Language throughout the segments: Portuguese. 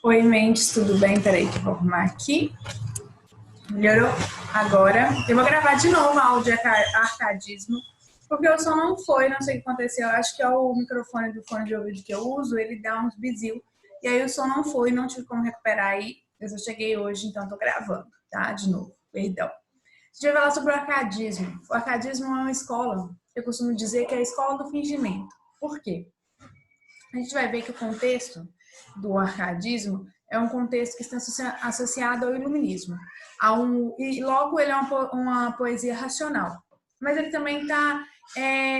Oi, Mendes, tudo bem? Peraí que eu vou arrumar aqui. Melhorou? Agora. Eu vou gravar de novo a áudio arcadismo, porque o som não foi, não sei o que aconteceu. Eu acho que é o microfone do fone de ouvido que eu uso, ele dá uns bizil. E aí o som não foi, não tive como recuperar aí. Eu só cheguei hoje, então tô gravando, tá? De novo, perdão. A gente vai falar sobre o arcadismo. O arcadismo é uma escola, eu costumo dizer que é a escola do fingimento. Por quê? A gente vai ver que o contexto do arcadismo é um contexto que está associado ao iluminismo. E logo ele é uma poesia racional. Mas ele também está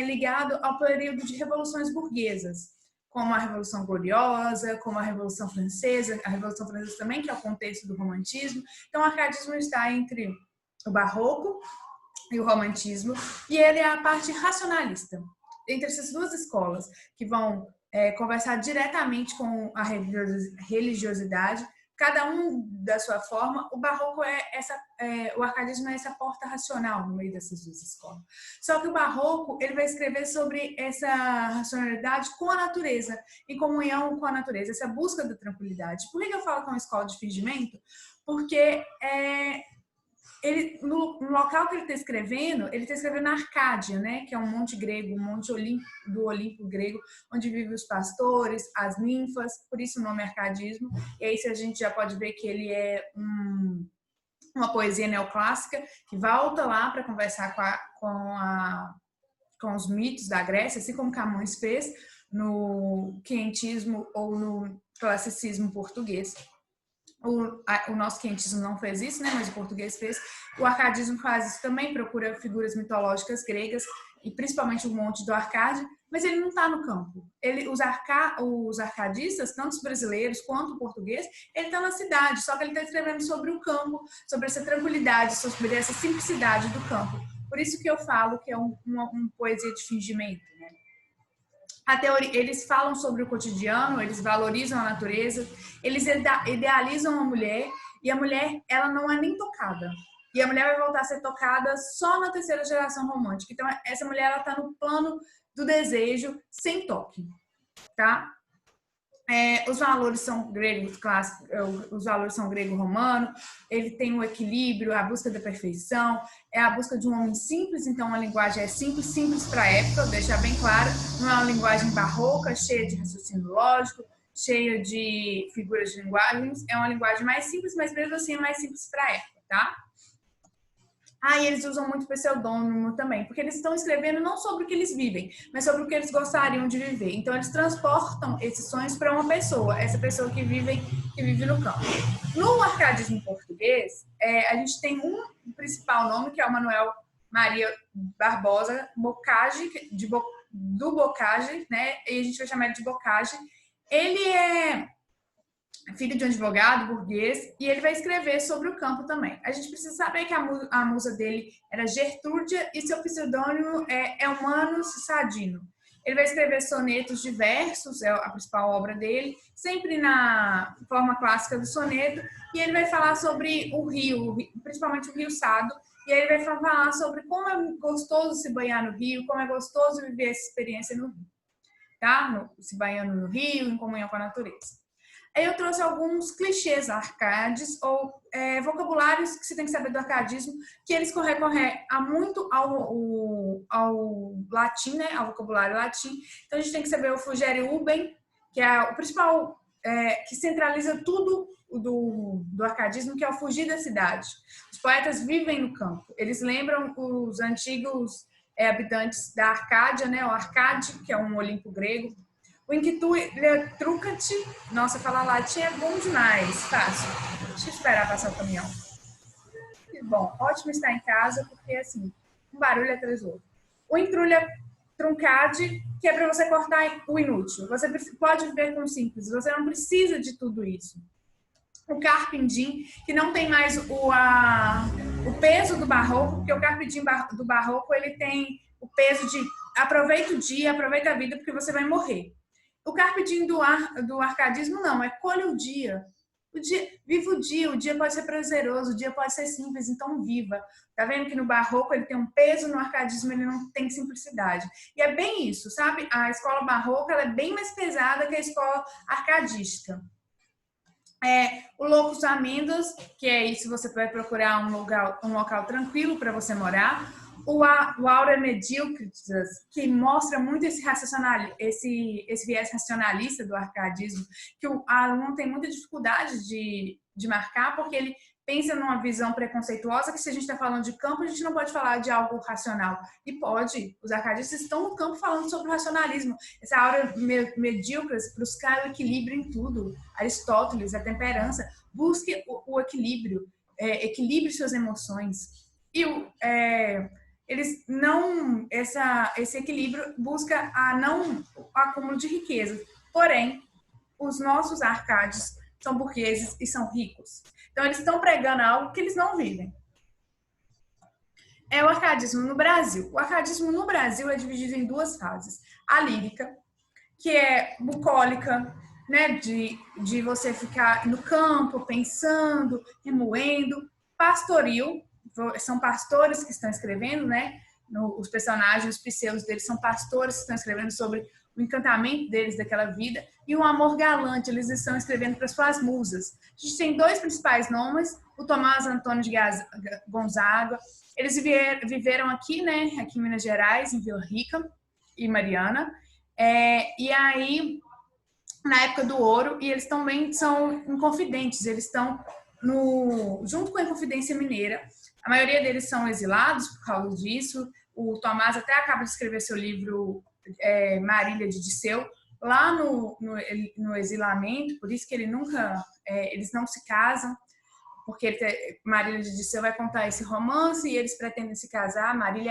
ligado ao período de revoluções burguesas, como a Revolução Gloriosa, como a Revolução Francesa também, que é o contexto do romantismo. Então o arcadismo está entre o barroco e o romantismo, e ele é a parte racionalista. Entre essas duas escolas, que vão conversar diretamente com a religiosidade, cada um da sua forma, o barroco o arcadismo é essa porta racional no meio dessas duas escolas. Só que o barroco, ele vai escrever sobre essa racionalidade com a natureza, em comunhão com a natureza, essa busca da tranquilidade. Por que eu falo que é uma escola de fingimento? Porque ele, no local que ele está escrevendo na Arcádia, né, que é um monte grego, um monte do Olimpo grego, onde vivem os pastores, as ninfas, por isso o nome é arcadismo. E aí a gente já pode ver que ele é uma poesia neoclássica que volta lá para conversar com os mitos da Grécia, assim como Camões fez no quentismo ou no classicismo português. O nosso quentismo não fez isso, né? Mas o português fez. O arcadismo faz isso também, procura figuras mitológicas gregas, e principalmente o Monte do Arcádio, mas ele não está no campo. Os arcadistas, tanto os brasileiros quanto o português, ele está na cidade, só que ele está escrevendo sobre o campo, sobre essa tranquilidade, sobre essa simplicidade do campo. Por isso que eu falo que é uma poesia de fingimento, né? Eles falam sobre o cotidiano, eles valorizam a natureza, eles idealizam a mulher, e a mulher, ela não é nem tocada. E a mulher vai voltar a ser tocada só na terceira geração romântica. Então, essa mulher, ela está no plano do desejo, sem toque, tá? Os valores são gregos clássicos, os valores são grego-romano, ele tem o equilíbrio, a busca da perfeição, é a busca de um homem simples, então a linguagem é simples para a época, deixar bem claro, não é uma linguagem barroca, cheia de raciocínio lógico, cheia de figuras de linguagens, é uma linguagem mais simples, mas mesmo assim é mais simples para a época, tá? E eles usam muito pseudônimo também, porque eles estão escrevendo não sobre o que eles vivem, mas sobre o que eles gostariam de viver. Então, eles transportam esses sonhos para uma pessoa, essa pessoa que vive no campo. No arcadismo português, a gente tem um principal nome, que é o Manuel Maria Barbosa Bocage, do Bocage, né? E a gente vai chamar ele de Bocage. Ele é filho de um advogado burguês, e ele vai escrever sobre o campo também. A gente precisa saber que a musa dele era Gertrúdia e seu pseudônimo é Humanus Sadino. Ele vai escrever sonetos diversos, é a principal obra dele, sempre na forma clássica do soneto, e ele vai falar sobre o rio, principalmente o rio Sado, e aí ele vai falar sobre como é gostoso se banhar no rio, como é gostoso viver essa experiência no rio, tá? Se banhando no rio, em comunhão com a natureza. Aí eu trouxe alguns clichês arcades ou vocabulários que você tem que saber do arcadismo, que eles recorrem muito ao latim, né, ao vocabulário latim. Então a gente tem que saber o fugere urbem, que é o principal, que centraliza tudo do arcadismo, que é o fugir da cidade. Os poetas vivem no campo, eles lembram os antigos habitantes da Arcádia, né, o Arcade, que é um Olimpo grego. O Inquitrucati, nossa, falar latim é bom demais, fácil. Deixa eu esperar passar o caminhão. Bom, ótimo estar em casa, porque assim, um barulho atrás do outro. O Intrulha Truncade, que é para você cortar o inútil. Você pode viver com o simples, você não precisa de tudo isso. O Carpindim, que não tem mais o peso do barroco, porque o Carpindim do barroco ele tem o peso de aproveita o dia, aproveita a vida, porque você vai morrer. O carpe diem do arcadismo não, é colha o dia. Viva o dia pode ser prazeroso, o dia pode ser simples, então viva. Tá vendo que no barroco ele tem um peso, no arcadismo ele não tem simplicidade. E é bem isso, sabe? A escola barroca ela é bem mais pesada que a escola arcadística. O Loucos Amêndoas, que é isso, você vai procurar um local tranquilo para você morar. O Aura Medíocres, que mostra muito esse viés racionalista do arcadismo, que o aluno tem muita dificuldade de marcar, porque ele pensa numa visão preconceituosa, que se a gente está falando de campo, a gente não pode falar de algo racional. E pode, os arcadistas estão no campo falando sobre o racionalismo. Essa aura medíocre buscar o equilíbrio em tudo. Aristóteles, a temperança, busque o equilíbrio, equilibre suas emoções. E eles não, esse equilíbrio busca o acúmulo de riquezas. Porém, os nossos arcades são burgueses e são ricos. Então, eles estão pregando algo que eles não vivem. O arcadismo no Brasil. O arcadismo no Brasil é dividido em duas fases. A lírica, que é bucólica, né, de você ficar no campo, pensando, remoendo. Pastoril, são pastores que estão escrevendo, né? Os personagens, os pseudos deles são pastores que estão escrevendo sobre o encantamento deles daquela vida, e o amor galante, eles estão escrevendo para suas musas. A gente tem dois principais nomes, o Tomás Antônio de Gonzaga. Eles viveram aqui, né, aqui em Minas Gerais, em Vila Rica e Mariana, e aí, na época do ouro, e eles também são inconfidentes, eles estão junto com a Inconfidência Mineira. A maioria deles são exilados por causa disso. O Tomás até acaba de escrever seu livro Marília de Disseu, lá no exilamento, por isso que eles não se casam, porque Marília de Disseu vai contar esse romance e eles pretendem se casar. Marília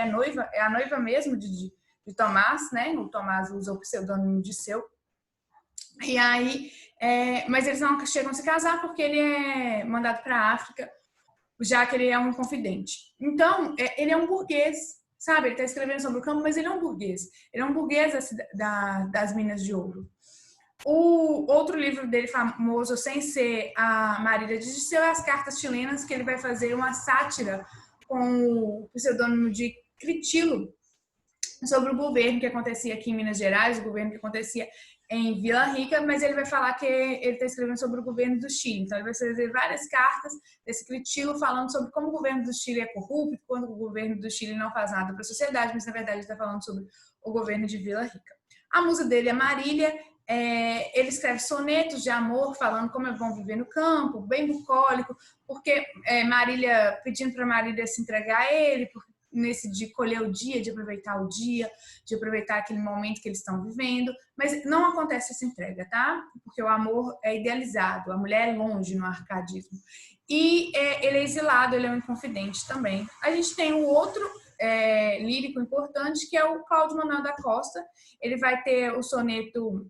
é a noiva mesmo de Tomás, né? O Tomás usa o pseudônimo de Disseu. E aí, mas eles não chegam a se casar porque ele é mandado para a África, já que ele é um inconfidente. Então, ele é um burguês, sabe? Ele está escrevendo sobre o campo, mas ele é um burguês. Ele é um burguês das Minas de Ouro. O outro livro dele famoso, sem ser a Marília de Disseu, é As Cartas Chilenas, que ele vai fazer uma sátira com o pseudônimo de Critilo sobre o governo que acontecia aqui em Minas Gerais, o governo que acontecia em Vila Rica, mas ele vai falar que ele está escrevendo sobre o governo do Chile. Então, ele vai escrever várias cartas desse Critilo falando sobre como o governo do Chile é corrupto, quando o governo do Chile não faz nada para a sociedade, mas, na verdade, ele está falando sobre o governo de Vila Rica. A musa dele é Marília. Ele escreve sonetos de amor, falando como é bom viver no campo, bem bucólico, porque Marília, pedindo para Marília se entregar a ele, nesse de colher o dia, de aproveitar o dia, de aproveitar aquele momento que eles estão vivendo, mas não acontece essa entrega, tá? Porque o amor é idealizado, a mulher é longe no arcadismo. E ele é exilado, ele é um inconfidente também. A gente tem um outro lírico importante, que é o Cláudio Manuel da Costa. Ele vai ter o soneto...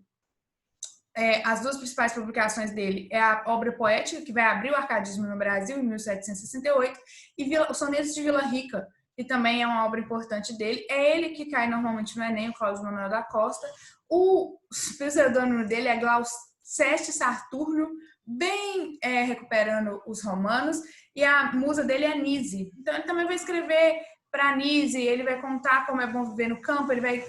as duas principais publicações dele é a obra poética, que vai abrir o arcadismo no Brasil, em 1768, e os sonetos de Vila Rica, que também é uma obra importante dele. É ele que cai normalmente no Enem, o Cláudio Manuel da Costa. O pseudônimo dele é Glauceste Saturno, bem recuperando os romanos, e a musa dele é Nise. Então ele também vai escrever para Nise, ele vai contar como é bom viver no campo, ele vai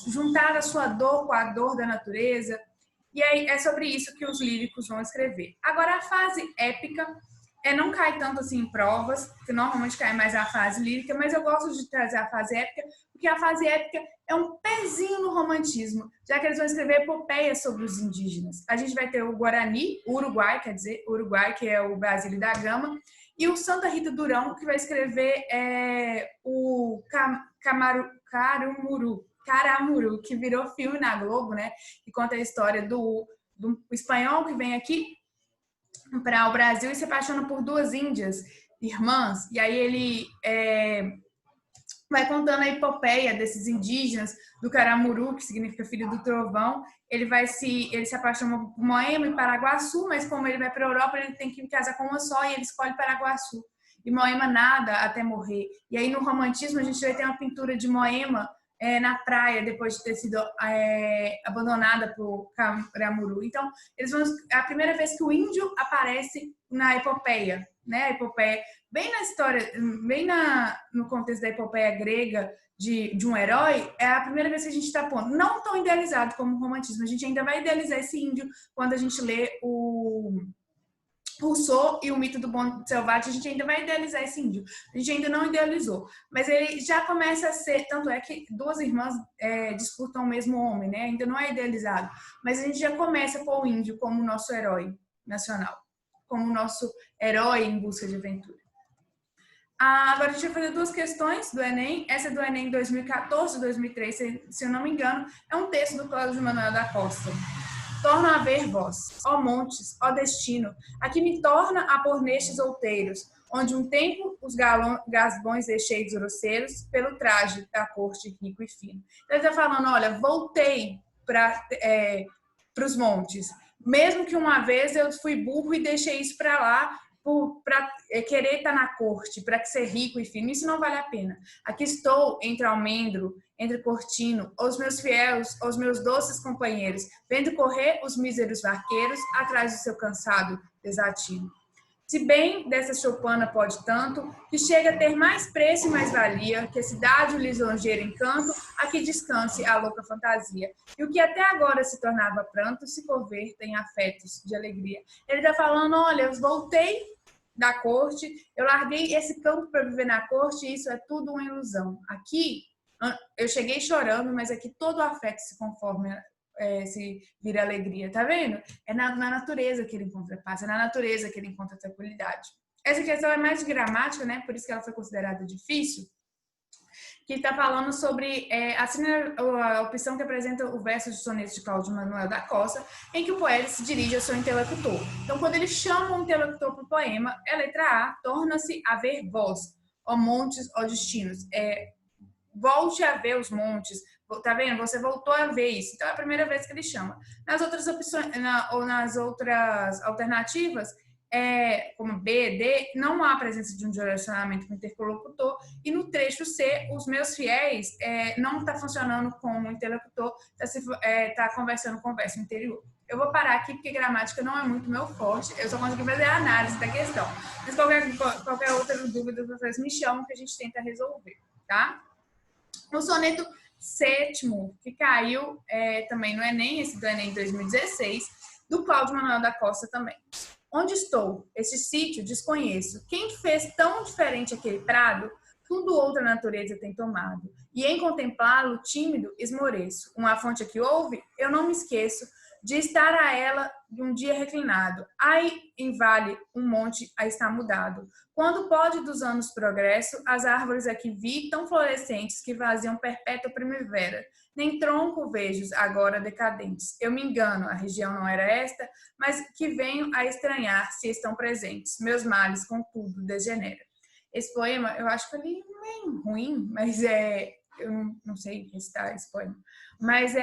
juntar a sua dor com a dor da natureza, e aí é sobre isso que os líricos vão escrever. Agora, a fase épica não cai tanto assim em provas, que normalmente cai mais a fase lírica, mas eu gosto de trazer a fase épica, porque a fase épica é um pezinho no romantismo, já que eles vão escrever epopeias sobre os indígenas. A gente vai ter o Guarani, o Uruguai, quer dizer, o Uruguai, que é o Brasília da Gama, e o Santa Rita Durão, que vai escrever o Caramuru, que virou filme na Globo, né? Que conta a história do espanhol que vem aqui para o Brasil e se apaixona por duas índias irmãs. E aí ele vai contando a epopeia desses indígenas, do Caramuru, que significa filho do trovão. Ele se apaixona por Moema e Paraguaçu, mas como ele vai para a Europa, ele tem que casar com uma só e ele escolhe Paraguaçu. E Moema nada até morrer. E aí no romantismo a gente vai ter uma pintura de Moema na praia, depois de ter sido abandonada por Caramuru. Então, é a primeira vez que o índio aparece na epopeia, né? A epopeia, bem na história, bem no contexto da epopeia grega de um herói, é a primeira vez que a gente está pondo. Não tão idealizado como o romantismo, a gente ainda vai idealizar esse índio quando a gente lê o Rousseau e o mito do bom selvagem, a gente ainda vai idealizar esse índio. A gente ainda não idealizou. Mas ele já começa a ser, tanto é que duas irmãs disputam o mesmo homem, né? Ainda não é idealizado. Mas a gente já começa a pôr o índio como nosso herói nacional, como nosso herói em busca de aventura. Agora a gente vai fazer duas questões do Enem. Essa é do Enem 2014, 2003, se eu não me engano. É um texto do Cláudio Manuel da Costa. Torna a ver vós, ó montes, ó destino, a que me torna a pôr nestes outeiros, onde um tempo os gasbões deixei dos grosseiros, pelo traje da corte rico e fino. Então ele está falando, olha, voltei para os montes, mesmo que uma vez eu fui burro e deixei isso para lá, para querer estar na corte, para ser rico e fino, isso não vale a pena. Aqui estou entre almendro, entre cortino, os meus fiéis, os meus doces companheiros, vendo correr os míseros vaqueiros atrás do seu cansado desatino. Se bem dessa choupana pode tanto, que chega a ter mais preço e mais valia, que a cidade o lisonjeiro encanto, aqui descanse a louca fantasia. E o que até agora se tornava pranto, se converta em afetos de alegria. Ele está falando, olha, eu voltei da corte, eu larguei esse campo para viver na corte e isso é tudo uma ilusão. Aqui, eu cheguei chorando, mas aqui todo o afeto se conforma, se vira alegria, tá vendo? É na natureza que ele encontra paz, é na natureza que ele encontra tranquilidade. Essa questão é mais de gramática, né? Por isso que ela foi considerada difícil, que está falando sobre a opção que apresenta o verso de sonetos de Cláudio Manuel da Costa, em que o poeta se dirige ao seu interlocutor. Então, quando ele chama um interlocutor para o poema, a letra A torna-se a ver vós, ó montes, ó destinos. Volte a ver os montes, tá vendo? Você voltou a ver isso. Então é a primeira vez que ele chama. Nas outras opções, ou nas outras alternativas, como B, D, não há presença de um direcionamento com o interlocutor. E no trecho C, os meus fiéis não está funcionando como interlocutor, está conversando com o verso interior. Eu vou parar aqui porque gramática não é muito meu forte, eu só consegui fazer a análise da questão. Mas qualquer outra dúvida, vocês me chamam que a gente tenta resolver, tá? O soneto sétimo, que caiu também no Enem, esse do Enem 2016, do Cláudio Manuel da Costa também. Onde estou? Este sítio desconheço. Quem fez tão diferente aquele prado? Tudo outra natureza tem tomado. E em contemplá-lo, tímido, esmoreço. Uma fonte aqui houve? Eu não me esqueço de estar a ela de um dia reclinado. Ai, em vale, um monte a está mudado. Quando pode dos anos progresso, as árvores aqui vi tão florescentes que vaziam perpétua primavera. Nem tronco vejo agora decadentes. Eu me engano, a região não era esta, mas que venho a estranhar se estão presentes. Meus males, contudo, degenera. Esse poema, eu acho que ele é meio ruim, mas eu não sei recitar esse poema, mas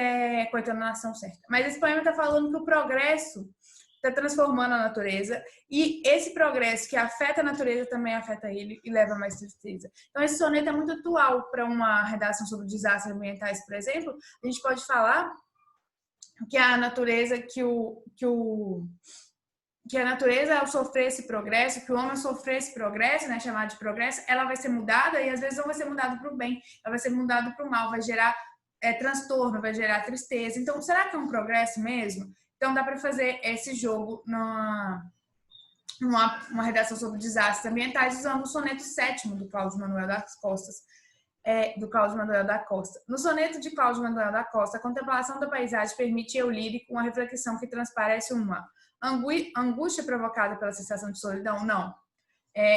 com a entonação certa. Mas esse poema está falando que o progresso está transformando a natureza e esse progresso que afeta a natureza também afeta ele e leva a mais tristeza. Então esse soneto é muito atual para uma redação sobre desastres ambientais, por exemplo. A gente pode falar que a natureza, que a natureza, ao sofrer esse progresso, que o homem ao sofrer esse progresso, né, chamado de progresso, ela vai ser mudada e às vezes não vai ser mudada para o bem, ela vai ser mudada para o mal, vai gerar transtorno, vai gerar tristeza. Então, será que é um progresso mesmo? Então, dá para fazer esse jogo numa redação sobre desastres ambientais usando o soneto sétimo do Cláudio Manuel das Costas. Do Cláudio Manuel da Costa. No soneto de Cláudio Manuel da Costa, a contemplação da paisagem permite eu lírico uma reflexão que transparece uma angústia provocada pela sensação de solidão? Não.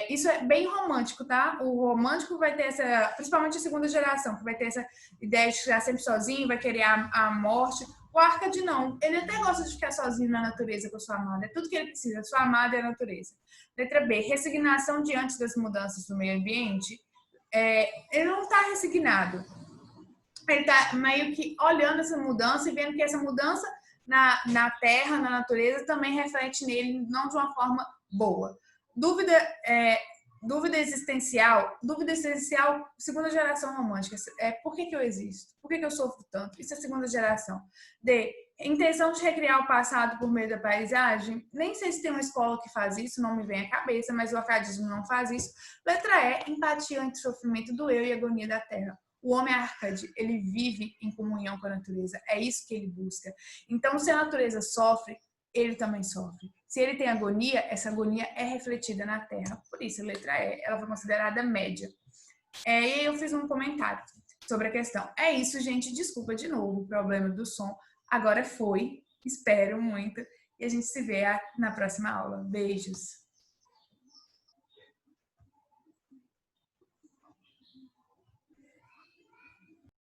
Isso é bem romântico, tá? O romântico vai ter principalmente a segunda geração, que vai ter essa ideia de ficar sempre sozinho, vai querer a morte. O Arcade não. Ele até gosta de ficar sozinho na natureza com a sua amada. É tudo que ele precisa, sua amada é a natureza. Letra B, resignação diante das mudanças do meio ambiente. Ele não está resignado. Ele está meio que olhando essa mudança e vendo que essa mudança na terra, na natureza, também reflete nele, não de uma forma boa. Dúvida existencial, segunda geração romântica. Por que eu existo? Por que eu sofro tanto? Isso é segunda geração. D, intenção de recriar o passado por meio da paisagem. Nem sei se tem uma escola que faz isso, não me vem à cabeça, mas o arcadismo não faz isso. Letra E, empatia entre o sofrimento do eu e a agonia da terra. O homem Arcade, ele vive em comunhão com a natureza. É isso que ele busca. Então, se a natureza sofre, ele também sofre. Se ele tem agonia, essa agonia é refletida na Terra. Por isso, a letra E, ela foi considerada média. E aí eu fiz um comentário sobre a questão. É isso, gente. Desculpa de novo o problema do som. Agora foi. Espero muito. E a gente se vê na próxima aula. Beijos!